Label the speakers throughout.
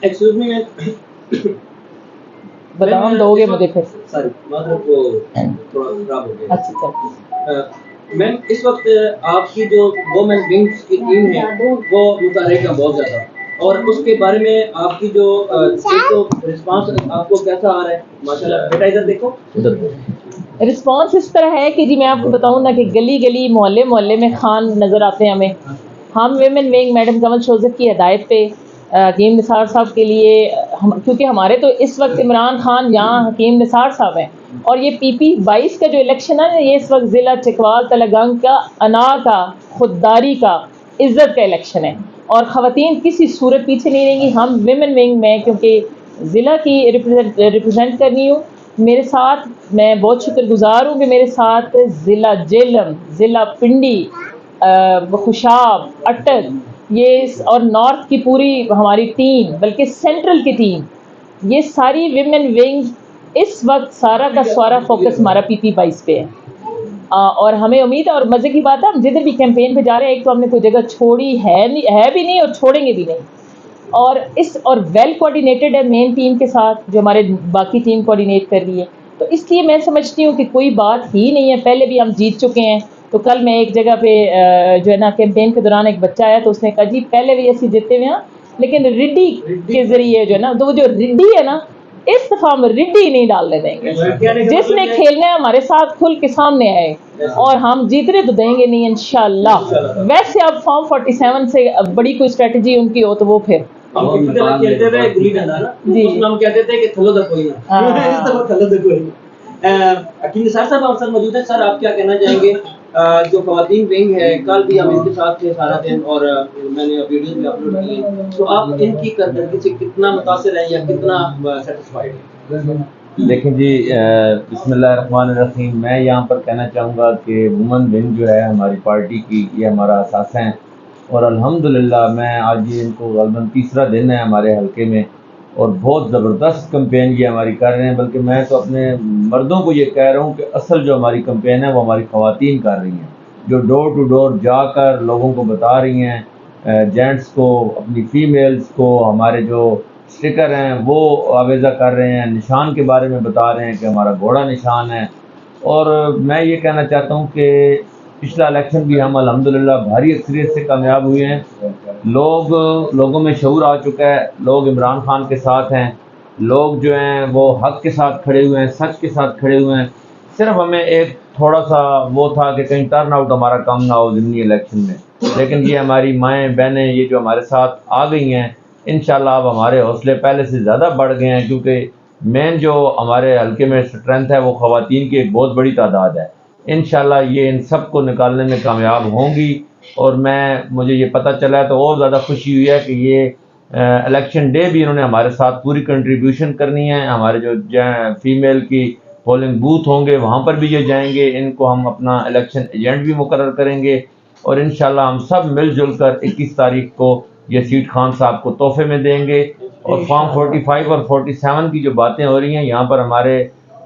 Speaker 1: Excuse me,
Speaker 2: बताओ दोगे मुझे फिर?
Speaker 1: सॉरी मतलब वो थोड़ा खराब हो गया।
Speaker 2: अच्छा
Speaker 1: मैम इस वक्त आपकी जो वुमेन विंग्स की टीम है वो मुतहर्रिक है बहुत ज़्यादा, और उसके बारे में आपकी जो रिस्पांस आपको कैसा आ रहा है? माशाल्लाह। बेटा इधर देखो।
Speaker 2: रिस्पॉन्स इस तरह है कि जी मैं आपको बताऊं ना कि गली गली मोहल्ले मोहल्ले में खान नज़र आते हैं हमें। हम वेमेन विंग मैडम कमल शोज़त की हिदायत पे हकीम निसार साहब के लिए हम, क्योंकि हमारे तो इस वक्त इमरान खान यहाँ हकीम निसार साहब हैं, और ये PP 22 का जो इलेक्शन है ना, ये इस वक्त ज़िला चकवाल तलगंग का अना का खुददारी का इज़्ज़त का इलेक्शन है, और ख़वातीन किसी सूरत पीछे नहीं रहेंगी। हम वेमेन विंग में क्योंकि ज़िला की रिप्रेजेंट करनी हूँ, मेरे साथ मैं बहुत शुक्रगुजार हूँ कि मेरे साथ ज़िला जेलम, ज़िला पिंडी, खुशाब, अटक, ये और नॉर्थ की पूरी हमारी टीम, बल्कि सेंट्रल की टीम, ये सारी विमेन विंग इस वक्त सारा का सारा फोकस हमारा PP 22 पे है। और हमें उम्मीद है और मज़े की बात है, हम जिधर भी कैंपेन पे जा रहे हैं, एक तो हमने कोई जगह छोड़ी है नहीं, है भी नहीं और छोड़ेंगे भी नहीं। और वेल कोऑर्डिनेटेड है मेन टीम के साथ, जो हमारे बाकी टीम कोऑर्डिनेट कर रही है। तो इसलिए मैं समझती हूँ कि कोई बात ही नहीं है, पहले भी हम जीत चुके हैं। तो कल मैं एक जगह पे जो है ना कैंपेन के दौरान एक बच्चा आया तो उसने कहा जी पहले भी ऐसे जीते हुए हैं, लेकिन रिड्डी के जरिए जो है ना, तो वो जो रिड्डी है ना, इस दफा हम रिड्डी नहीं डालने देंगे। जिसने खेलना है हमारे साथ खुल के सामने आए, और हम जीतने तो देंगे नहीं इंशाल्लाह। वैसे अब फॉर्म 47 से बड़ी कोई स्ट्रेटजी उनकी हो तो वो फिर
Speaker 1: हम खेलते थे गुल्ली डंडा ना, उसमें हम कहते थे कि थलो द कोई ना, इस दफा थलो द कोई ना। हकीम निसार साहब हमारे साथ मौजूद है। सर आप क्या कहना चाहेंगे? जो ख़वातीन विंग है, कल भी हम इनके साथ थे सारा दिन, और मैंने वीडियो भी अपलोड किए, तो आप इनकी कारकर्दगी से कितना मुतासिर हैं या कितना सेटिस्फाइड हैं?
Speaker 3: देखें जी, बिस्मिल्लाहिर्रहमानिर्रहीम, मैं यहाँ पर कहना चाहूँगा कि वुमेन विंग जो है हमारी पार्टी की, ये हमारा असासा है, और अल्हम्दुलिल्लाह मैं आज ये इनको गलबन तीसरा दिन है हमारे हलके में, और बहुत ज़बरदस्त कंपेन ये हमारी कर रहे हैं। बल्कि मैं तो अपने मर्दों को ये कह रहा हूँ कि असल जो हमारी कंपेन है वो हमारी ख़वातीन कर रही हैं, जो डोर टू डोर जाकर लोगों को बता रही हैं, जेंट्स को, अपनी फ़ीमेल्स को, हमारे जो स्टिकर हैं वो आवेज़ा कर रहे हैं, निशान के बारे में बता रहे हैं कि हमारा घोड़ा निशान है। और मैं ये कहना चाहता हूँ कि पिछला इलेक्शन भी हम अल्हम्दुलिल्लाह भारी अक्सरियत से कामयाब हुए हैं। लोगों में शऊर आ चुका है, लोग इमरान खान के साथ हैं, लोग जो हैं वो हक़ के साथ खड़े हुए हैं, सच के साथ खड़े हुए हैं। सिर्फ हमें एक थोड़ा सा वो था कि कहीं टर्न आउट हमारा कम ना हो ज़िमनी इलेक्शन में, लेकिन ये हमारी माएँ बहनें ये जो हमारे साथ आ गई हैं, इंशाल्लाह अब हमारे हौसले पहले से ज़्यादा बढ़ गए हैं, क्योंकि मेन जो हमारे हल्के में स्ट्रेंथ है वो ख़वातीन की एक बहुत बड़ी तादाद है। इंशाल्लाह ये इन सब को निकालने में कामयाब होंगी, और मुझे ये पता चला है तो और ज़्यादा खुशी हुई है कि ये इलेक्शन डे भी इन्होंने हमारे साथ पूरी कंट्रीब्यूशन करनी है। हमारे जो फीमेल की पोलिंग बूथ होंगे वहाँ पर भी ये जाएंगे, इनको हम अपना इलेक्शन एजेंट भी मुकर्रर करेंगे, और इंशाल्लाह हम सब मिलजुल कर 21 तारीख को ये सीट खान साहब को तोहफे में देंगे। और फॉर्म 45 और 47 की जो बातें हो रही हैं, यहाँ पर हमारे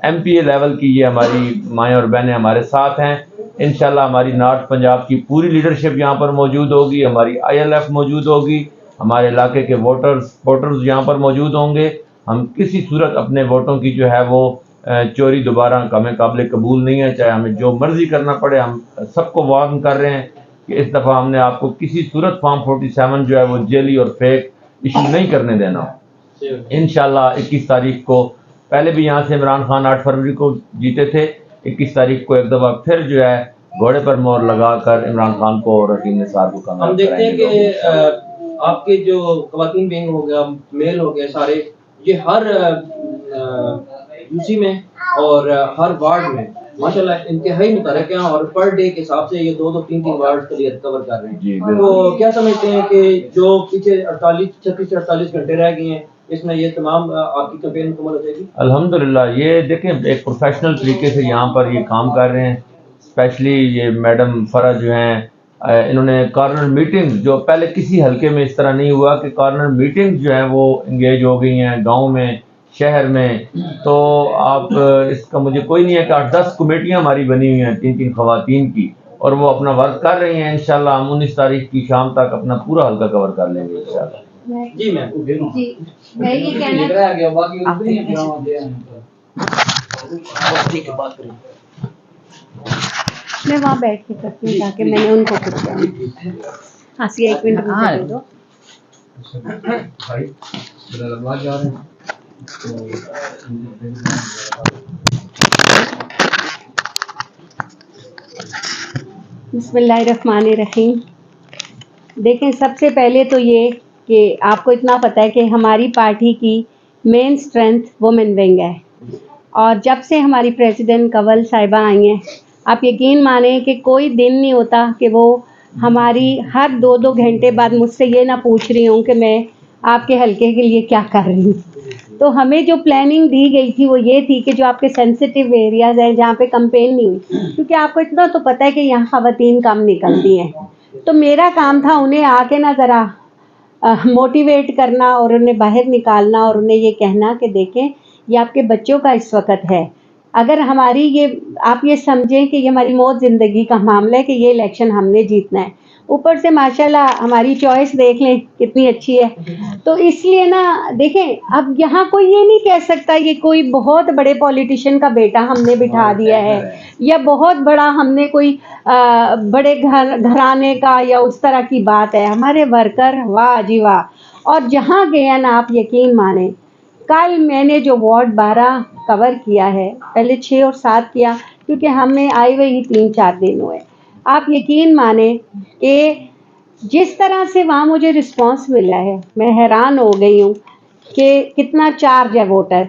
Speaker 3: MPA लेवल की ये हमारी माएँ और बहनें हमारे साथ हैं। इंशाल्लाह हमारी नॉर्थ पंजाब की पूरी लीडरशिप यहाँ पर मौजूद होगी, हमारी ILF मौजूद होगी, हमारे इलाके के वोटर्स यहाँ पर मौजूद होंगे। हम किसी सूरत अपने वोटों की जो है वो चोरी दोबारा हमें काबिल कबूल नहीं है, चाहे हमें जो मर्जी करना पड़े। हम सबको वार्न कर रहे हैं कि इस दफ़ा हमने आपको किसी सूरत फॉर्म 47 जो है वो जेली और फेक इशू नहीं करने देना। इंशाल्लाह 21 तारीख को, पहले भी यहाँ से इमरान खान 8 फरवरी को जीते थे, 21 तारीख को एक दफ़ा फिर जो है घोड़े पर मोहर लगाकर इमरान खान को और हकीम निसार को कामयाब
Speaker 1: हम देखते हैं कि आपके जो ख़वातीन विंग हो गया, मेल हो गए सारे, ये हर यूसी में और हर वार्ड में माशाल्लाह इंतहाई मुतहर्रिक हैं, और पर डे के हिसाब से ये 2-2, 3-3 वार्ड क्लियर कवर कर रहे हैं
Speaker 3: जी।
Speaker 1: तो क्या समझते हैं कि जो पीछे 36 से 48 घंटे रह गए हैं, इसमें ये तमाम आपकी कैंपेन मुकम्मल हो जाएगी?
Speaker 3: अल्हम्दुलिल्लाह, ये देखें एक प्रोफेशनल तरीके से यहाँ पर ये काम कर रहे हैं। स्पेशली ये मैडम फ़रा जो हैं, इन्होंने कॉर्नर मीटिंग, जो पहले किसी हलके में इस तरह नहीं हुआ कि कॉर्नर मीटिंग जो है वो इंगेज हो गई हैं गांव में, शहर में। तो आप इसका मुझे कोई नहीं है कि 8-10 कमेटियाँ हमारी बनी हुई हैं 3-3 ख़वातीन की, और वो अपना वर्क कर रही हैं। इंशाल्लाह हम 19 तारीख की शाम तक अपना पूरा हल्का कवर कर लेंगे इंशाल्लाह।
Speaker 1: जी मैम
Speaker 4: जी, मैं ये कहना मैं वहाँ बैठ के करती हूँ ताकि मैंने उनको कुछ कहना। आसिया 1 मिनट मुझे दे दो। बिस्मिल्लाहिर्रहमानिर्रहीम। देखें, सबसे पहले तो ये कि आपको इतना पता है कि हमारी पार्टी की मेन स्ट्रेंथ वुमेन विंग है, और जब से हमारी प्रेसिडेंट कंवल साहिबा आई हैं, आप यकीन मानें कि कोई दिन नहीं होता कि वो हमारी हर 2-2 घंटे बाद मुझसे ये ना पूछ रही हूँ कि मैं आपके हलके के लिए क्या कर रही हूँ। तो हमें जो प्लानिंग दी गई थी वो ये थी कि जो आपके सेंसिटिव एरियाज़ हैं जहाँ पे कंपेन नहीं हुई, क्योंकि आपको इतना तो पता है कि यहाँ ख़वातीन कम निकलती हैं, तो मेरा काम था उन्हें आके ना ज़रा मोटिवेट करना और उन्हें बाहर निकालना और उन्हें ये कहना कि देखें, ये आपके बच्चों का इस वक्त है। अगर हमारी ये आप ये समझें कि ये हमारी मौत ज़िंदगी का मामला है कि ये इलेक्शन हमने जीतना है। ऊपर से माशाल्लाह हमारी चॉइस देख लें कितनी अच्छी है। तो इसलिए ना देखें, अब यहाँ कोई ये नहीं कह सकता ये कोई बहुत बड़े पॉलिटिशियन का बेटा हमने बिठा दिया है या बहुत बड़ा हमने कोई बड़े घराने का या उस तरह की बात है। हमारे वर्कर वाह जी वाह, और जहाँ गए ना आप यकीन माने, कल मैंने जो वार्ड 12 कवर किया है, पहले 6 और 7 किया क्योंकि हमें आए हुए ही 3-4 दिन हुए। आप यकीन माने कि जिस तरह से वहाँ मुझे रिस्पांस मिला है, मैं हैरान हो गई हूँ कि कितना चार्ज है वोटर।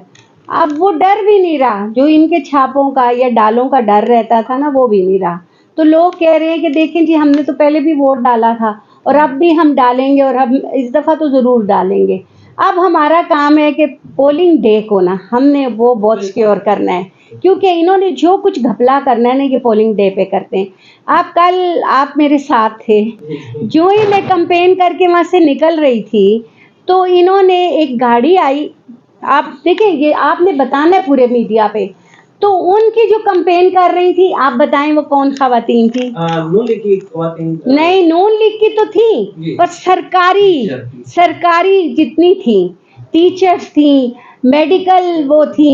Speaker 4: अब वो डर भी नहीं रहा, जो इनके छापों का या डालों का डर रहता था ना, वो भी नहीं रहा। तो लोग कह रहे हैं कि देखें जी, हमने तो पहले भी वोट डाला था और अब भी हम डालेंगे और हम इस दफ़ा तो ज़रूर डालेंगे। अब हमारा काम है कि पोलिंग डे को ना हमने वो बहुत सिक्योर करना है, क्योंकि इन्होंने जो कुछ घपला करना है ना, ये पोलिंग डे पे करते हैं। आप मेरे साथ थे, जो ही मैं कंपेन करके वहाँ से निकल रही थी तो इन्होंने एक गाड़ी आई, आप देखें, ये आपने बताना है पूरे मीडिया पे। तो उनकी जो कंपेन कर रही थी, आप बताएं वो कौन खवातीन थी?
Speaker 1: नून लीग की खवातीन
Speaker 4: नहीं, नून लीग की तो थी, पर सरकारी जितनी थी, टीचर्स थी, मेडिकल वो थी,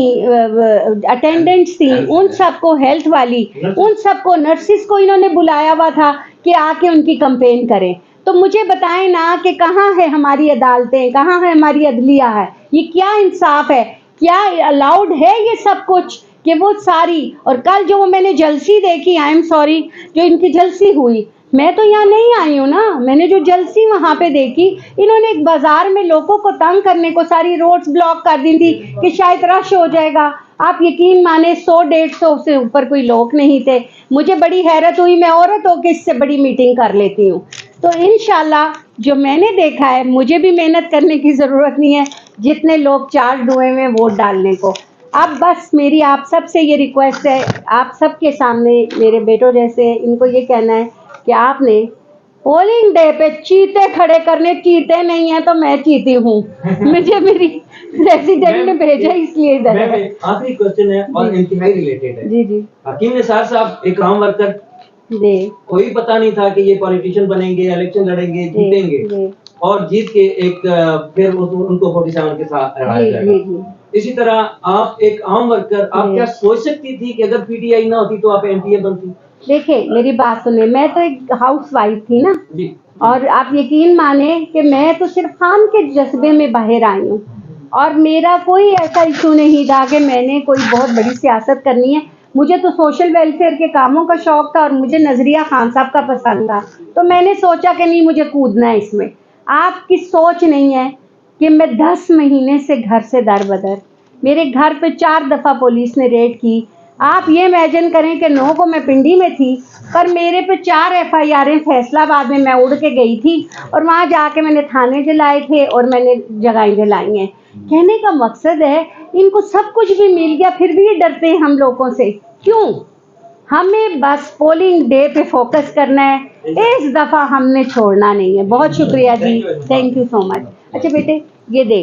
Speaker 4: अटेंडेंट्स थी, उन सबको, हेल्थ वाली, उन सबको, नर्सिस को इन्होंने बुलाया हुआ था कि आके उनकी कंपेन करें। तो मुझे बताएं ना कि कहाँ है हमारी अदालतें, कहाँ है हमारी अदलिया है? ये क्या इंसाफ है? क्या अलाउड है ये सब कुछ कि वो सारी? और कल जो मैंने जलसी देखी, आई एम सॉरी, जो इनकी जलसी हुई, मैं तो यहाँ नहीं आई हूँ ना, मैंने जो जलसी वहाँ पे देखी, इन्होंने एक बाजार में लोगों को तंग करने को सारी रोड्स ब्लॉक कर दी थी कि शायद रश हो जाएगा। आप यकीन माने 100-150 से ऊपर कोई लोग नहीं थे। मुझे बड़ी हैरत हुई, मैं औरत होकर इससे बड़ी मीटिंग कर लेती हूँ। तो इंशाल्लाह जो मैंने देखा है, मुझे भी मेहनत करने की ज़रूरत नहीं है जितने लोग चार्ज हुए हैं वोट डालने को। अब बस मेरी आप सब से ये रिक्वेस्ट है, आप सबके सामने मेरे बेटों जैसे इनको ये कहना है कि आपने पोलिंग डे पे चीते खड़े करने, चीते नहीं है तो मैं चीती हूँ। मुझे मेरी प्रेसिडेंट ने भेजा इसलिए इधर है।
Speaker 1: आखिरी क्वेश्चन है और इंतहाई रिलेटेड है।
Speaker 4: जी।
Speaker 1: हकीम निसार साहब एक आम वर्कर,
Speaker 4: जी,
Speaker 1: कोई पता नहीं था कि ये पॉलिटिशियन बनेंगे, इलेक्शन लड़ेंगे, जीतेंगे और जीत के एक फिर उनको 47 के साथ हराया जाएगा। इसी तरह आप एक आम वर्कर, आप क्या सोच सकती थी कि अगर पीटीआई ना होती तो आप एमपीए बनती?
Speaker 4: देखिए मेरी बात सुने, मैं तो एक हाउस वाइफ थी ना, और आप यकीन माने कि मैं तो सिर्फ खान के जज्बे में बाहर आई हूँ और मेरा कोई ऐसा इशू नहीं था कि मैंने कोई बहुत बड़ी सियासत करनी है। मुझे तो सोशल वेलफेयर के कामों का शौक था और मुझे नजरिया खान साहब का पसंद था, तो मैंने सोचा कि नहीं, मुझे कूदना है इसमें। आपकी सोच नहीं है कि मैं 10 महीने से घर से दर बदर, मेरे घर पे 4 दफ़ा पुलिस ने रेड की। आप ये इमेजिन करें कि 9 को मैं पिंडी में थी, पर मेरे पे 4 FIR फैसलाबाद में मैं उड़ के गई थी और वहाँ जाके मैंने थाने जलाए थे और मैंने जगहें जलाई हैं। कहने का मकसद है, इनको सब कुछ भी मिल गया फिर भी ये डरते हैं हम लोगों से, क्यों? हमें बस पोलिंग डे पे फोकस करना है, इस दफ़ा हमने छोड़ना नहीं है। बहुत शुक्रिया जी, थैंक यू सो मच। अच्छा बेटे, ये देख।